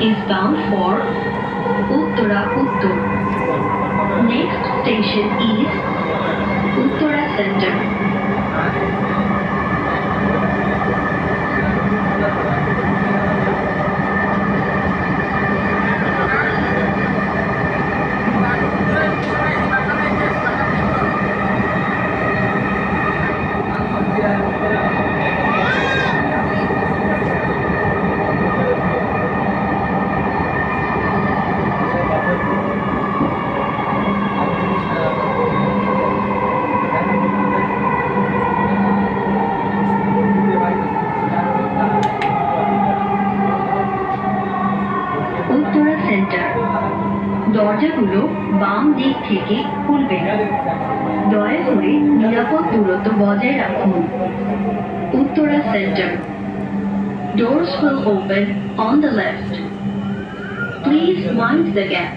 is bound for Uttara Uttar. Next station is Uttara Center. Uttara centre দরজাগুলো বাম দিক থেকে খুলবে দয়া করে নিরাপদ দূরত্ব বজায় রাখুন Uttara centre Doors will open on the left. Please mind the gap.